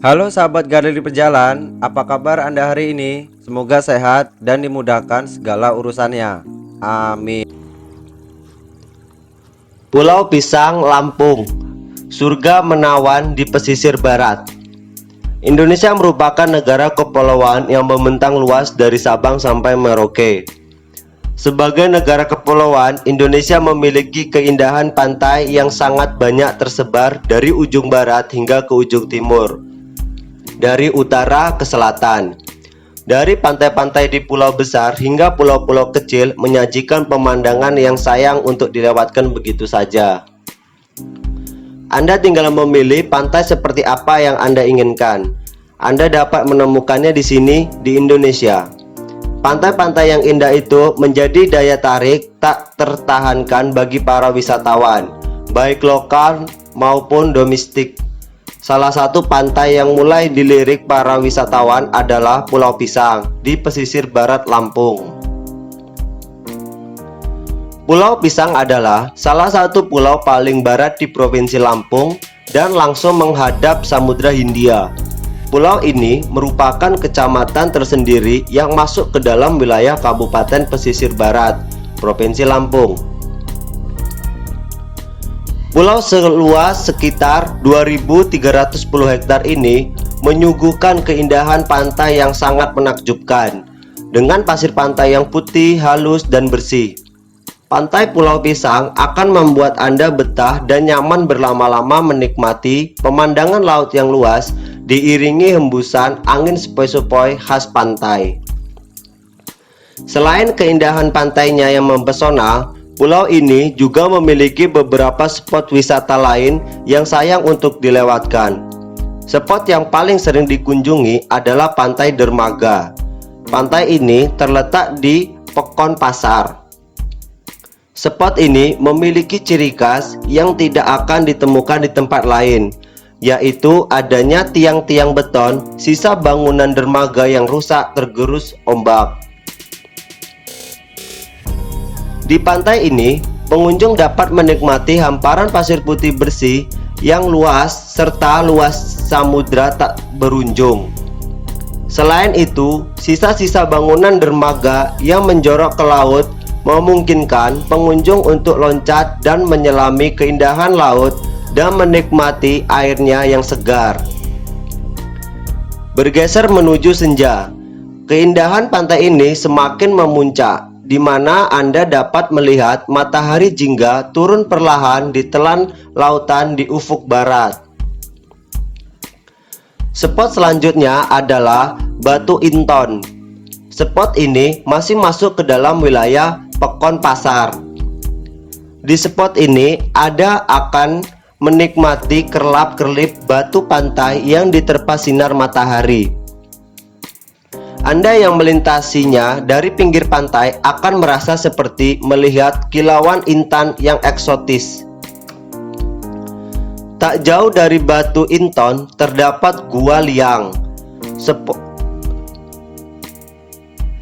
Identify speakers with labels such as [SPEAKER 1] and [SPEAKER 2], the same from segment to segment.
[SPEAKER 1] Halo sahabat galeri pejalan, apa kabar Anda hari ini? Semoga sehat dan dimudahkan segala urusannya. Amin.
[SPEAKER 2] Pulau Pisang, Lampung, surga menawan di pesisir barat. Indonesia merupakan negara kepulauan yang membentang luas dari Sabang sampai Merauke. Sebagai negara kepulauan, Indonesia memiliki keindahan pantai yang sangat banyak tersebar dari ujung barat hingga ke ujung timur, dari utara ke selatan. Dari pantai-pantai di pulau besar hingga pulau-pulau kecil menyajikan pemandangan yang sayang untuk dilewatkan begitu saja. Anda tinggal memilih pantai seperti apa yang Anda inginkan. Anda dapat menemukannya di sini di Indonesia. Pantai-pantai yang indah itu menjadi daya tarik tak tertahankan bagi para wisatawan, baik lokal maupun domestik. Salah satu pantai yang mulai dilirik para wisatawan adalah Pulau Pisang di pesisir barat Lampung. Pulau Pisang adalah salah satu pulau paling barat di Provinsi Lampung dan langsung menghadap Samudra Hindia. Pulau ini merupakan kecamatan tersendiri yang masuk ke dalam wilayah Kabupaten Pesisir Barat, Provinsi Lampung. Pulau seluas sekitar 2.310 hektar ini menyuguhkan keindahan pantai yang sangat menakjubkan, dengan pasir pantai yang putih, halus, dan bersih. Pantai Pulau Pisang akan membuat Anda betah dan nyaman berlama-lama menikmati pemandangan laut yang luas, diiringi hembusan angin sepoi-sepoi khas pantai. Selain keindahan pantainya yang mempesona, pulau ini juga memiliki beberapa spot wisata lain yang sayang untuk dilewatkan. Spot yang paling sering dikunjungi adalah Pantai Dermaga. Pantai ini terletak di Pekon Pasar. Spot ini memiliki ciri khas yang tidak akan ditemukan di tempat lain, yaitu adanya tiang-tiang beton sisa bangunan dermaga yang rusak tergerus ombak. Di pantai ini, pengunjung dapat menikmati hamparan pasir putih bersih yang luas serta luas samudra tak berujung. Selain itu, sisa-sisa bangunan dermaga yang menjorok ke laut memungkinkan pengunjung untuk loncat dan menyelami keindahan laut dan menikmati airnya yang segar. Bergeser menuju senja, keindahan pantai ini semakin memuncak, di mana Anda dapat melihat matahari jingga turun perlahan di telan lautan di ufuk barat. Spot selanjutnya adalah Batu Inton. Spot ini masih masuk ke dalam wilayah Pekon Pasar. Di spot ini Anda akan menikmati kerlap-kerlip batu pantai yang diterpa sinar matahari. Anda yang melintasinya dari pinggir pantai akan merasa seperti melihat kilauan intan yang eksotis. Tak jauh dari Batu Inton terdapat Gua Liang,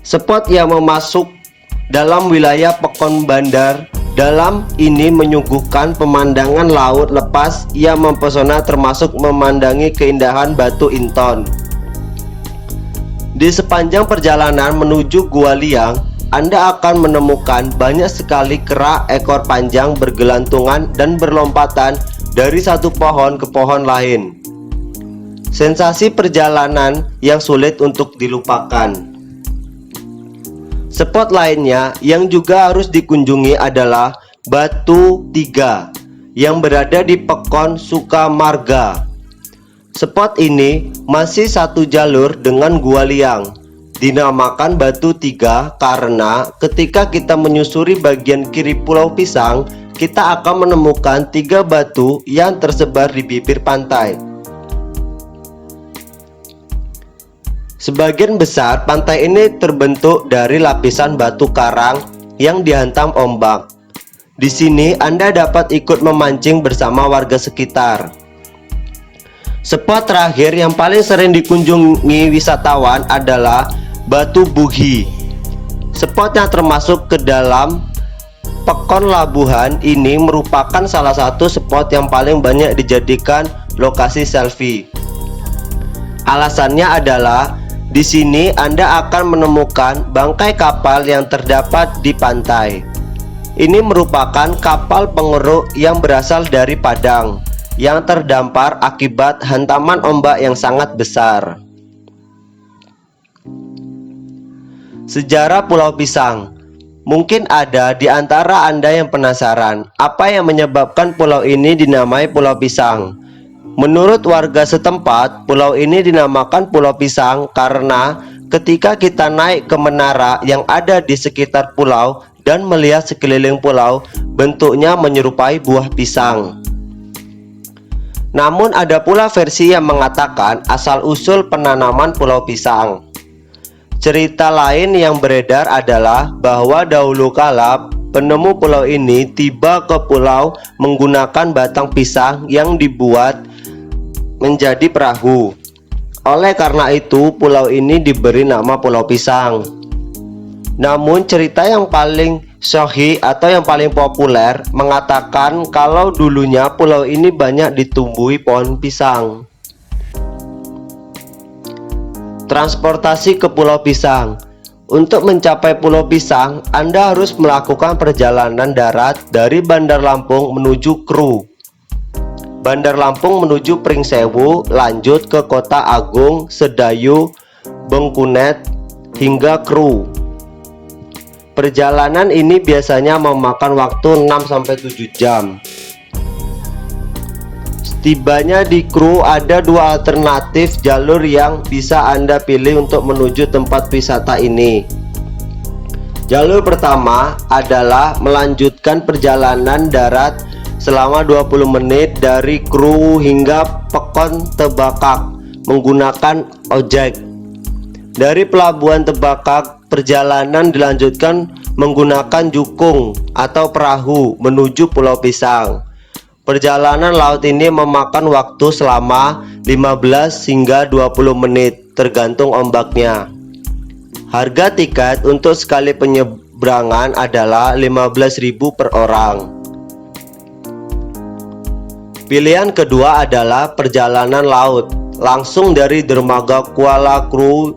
[SPEAKER 2] spot yang memasuk dalam wilayah Pekon Bandar. Dalam ini menyuguhkan pemandangan laut lepas yang mempesona, termasuk memandangi keindahan Batu Inton. Di sepanjang perjalanan menuju Gua Liang, Anda akan menemukan banyak sekali kera ekor panjang bergelantungan dan berlompatan dari satu pohon ke pohon lain. Sensasi perjalanan yang sulit untuk dilupakan. Spot lainnya yang juga harus dikunjungi adalah Batu Tiga yang berada di Pekon Sukamarga. Spot ini masih satu jalur dengan Gua Liang. Dinamakan Batu Tiga karena ketika kita menyusuri bagian kiri Pulau Pisang, kita akan menemukan 3 batu yang tersebar di bibir pantai. Sebagian besar pantai ini terbentuk dari lapisan batu karang yang dihantam ombak. Di sini Anda dapat ikut memancing bersama warga sekitar. Spot terakhir yang paling sering dikunjungi wisatawan adalah Batu Buhi. Spot yang termasuk ke dalam Pekon Labuhan ini merupakan salah satu spot yang paling banyak dijadikan lokasi selfie. Alasannya adalah di sini Anda akan menemukan bangkai kapal yang terdapat di pantai. Ini merupakan kapal pengeruk yang berasal dari Padang yang terdampar akibat hantaman ombak yang sangat besar. Sejarah Pulau Pisang. Mungkin ada di antara Anda yang penasaran apa yang menyebabkan pulau ini dinamai Pulau Pisang. Menurut warga setempat, pulau ini dinamakan Pulau Pisang karena ketika kita naik ke menara yang ada di sekitar pulau dan melihat sekeliling pulau, bentuknya menyerupai buah pisang. Namun ada pula versi yang mengatakan asal-usul penanaman Pulau Pisang. Cerita lain yang beredar adalah bahwa dahulu kala penemu pulau ini tiba ke pulau menggunakan batang pisang yang dibuat menjadi perahu. Oleh karena itu, pulau ini diberi nama Pulau Pisang. Namun cerita yang paling sahih atau yang paling populer mengatakan kalau dulunya pulau ini banyak ditumbuhi pohon pisang. Transportasi ke Pulau Pisang. Untuk mencapai Pulau Pisang, Anda harus melakukan perjalanan darat dari Bandar Lampung menuju Kru. Bandar Lampung menuju Pringsewu, lanjut ke Kota Agung, Sedayu, Bengkunet, hingga Kru. Perjalanan ini biasanya memakan waktu 6-7 jam. Setibanya di Kru, ada dua alternatif jalur yang bisa Anda pilih untuk menuju tempat wisata ini. Jalur pertama adalah melanjutkan perjalanan darat selama 20 menit dari Kru hingga Pekon Tebakak menggunakan ojek. Dari pelabuhan Tebakak, perjalanan dilanjutkan menggunakan jukung atau perahu menuju Pulau Pisang. Perjalanan laut ini memakan waktu selama 15 hingga 20 menit tergantung ombaknya. Harga tiket untuk sekali penyeberangan adalah 15.000 per orang. Pilihan kedua adalah perjalanan laut langsung dari dermaga Kuala Kru.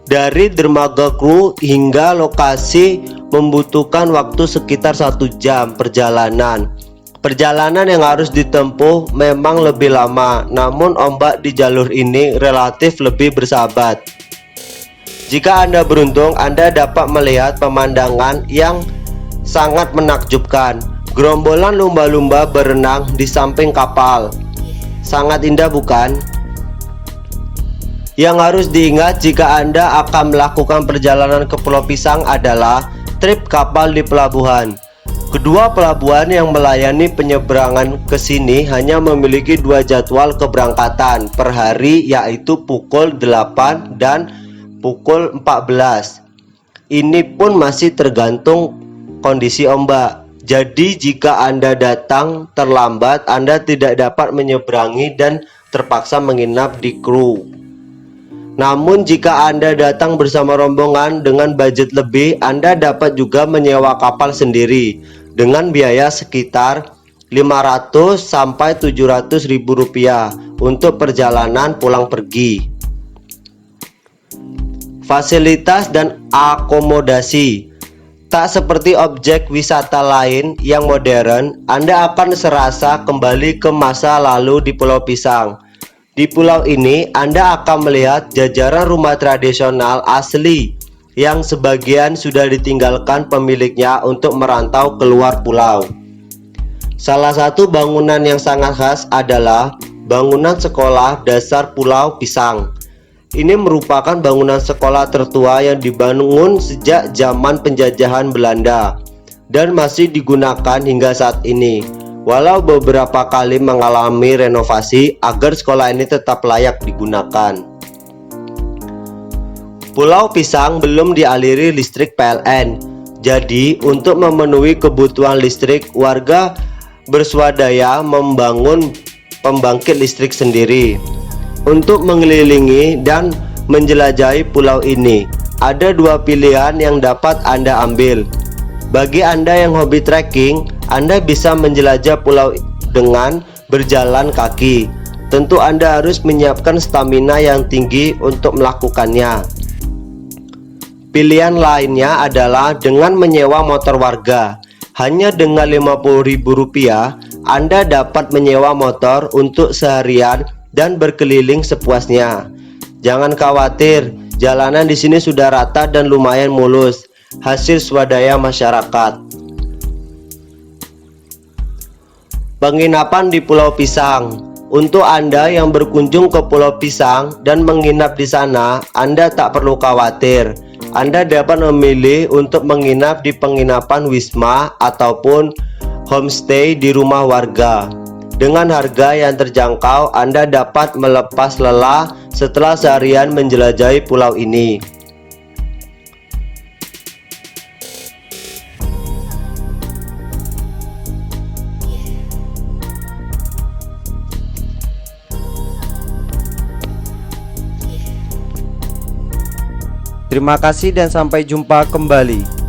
[SPEAKER 2] Dari dermaga Kru hingga lokasi membutuhkan waktu sekitar 1 jam perjalanan. Perjalanan yang harus ditempuh memang lebih lama, namun ombak di jalur ini relatif lebih bersahabat. Jika Anda beruntung, Anda dapat melihat pemandangan yang sangat menakjubkan. Gerombolan lumba-lumba berenang di samping kapal. Sangat indah, bukan? Yang harus diingat jika Anda akan melakukan perjalanan ke Pulau Pisang adalah trip kapal di pelabuhan. Kedua pelabuhan yang melayani penyeberangan ke sini hanya memiliki 2 jadwal keberangkatan per hari, yaitu pukul 8 dan pukul 14. Ini pun masih tergantung kondisi ombak. Jadi jika Anda datang terlambat, Anda tidak dapat menyeberangi dan terpaksa menginap di Kru. Namun jika Anda datang bersama rombongan dengan budget lebih, Anda dapat juga menyewa kapal sendiri dengan biaya sekitar 500 sampai 700 ribu rupiah untuk perjalanan pulang pergi. Fasilitas dan akomodasi. Tak seperti objek wisata lain yang modern, Anda akan serasa kembali ke masa lalu di Pulau Pisang. Di pulau ini, Anda akan melihat jajaran rumah tradisional asli yang sebagian sudah ditinggalkan pemiliknya untuk merantau keluar pulau. Salah satu bangunan yang sangat khas adalah bangunan sekolah dasar Pulau Pisang. Ini merupakan bangunan sekolah tertua yang dibangun sejak zaman penjajahan Belanda dan masih digunakan hingga saat ini. Walau beberapa kali mengalami renovasi agar sekolah ini tetap layak digunakan. Pulau Pisang belum dialiri listrik PLN. Jadi untuk memenuhi kebutuhan listrik, warga berswadaya membangun pembangkit listrik sendiri. Untuk mengelilingi dan menjelajahi pulau ini, ada 2 pilihan yang dapat Anda ambil. Bagi Anda yang hobi trekking, Anda bisa menjelajah pulau dengan berjalan kaki. tentu Anda harus menyiapkan stamina yang tinggi untuk melakukannya. Pilihan lainnya adalah dengan menyewa motor warga. Hanya dengan Rp50.000, Anda dapat menyewa motor untuk seharian dan berkeliling sepuasnya. Jangan khawatir, jalanan di sini sudah rata dan lumayan mulus, hasil swadaya masyarakat. Penginapan di Pulau Pisang. Untuk Anda yang berkunjung ke Pulau Pisang dan menginap di sana, Anda tak perlu khawatir. Anda dapat memilih untuk menginap di penginapan wisma ataupun homestay di rumah warga. Dengan harga yang terjangkau, Anda dapat melepas lelah setelah seharian menjelajahi pulau ini.
[SPEAKER 1] Terima kasih dan sampai jumpa kembali.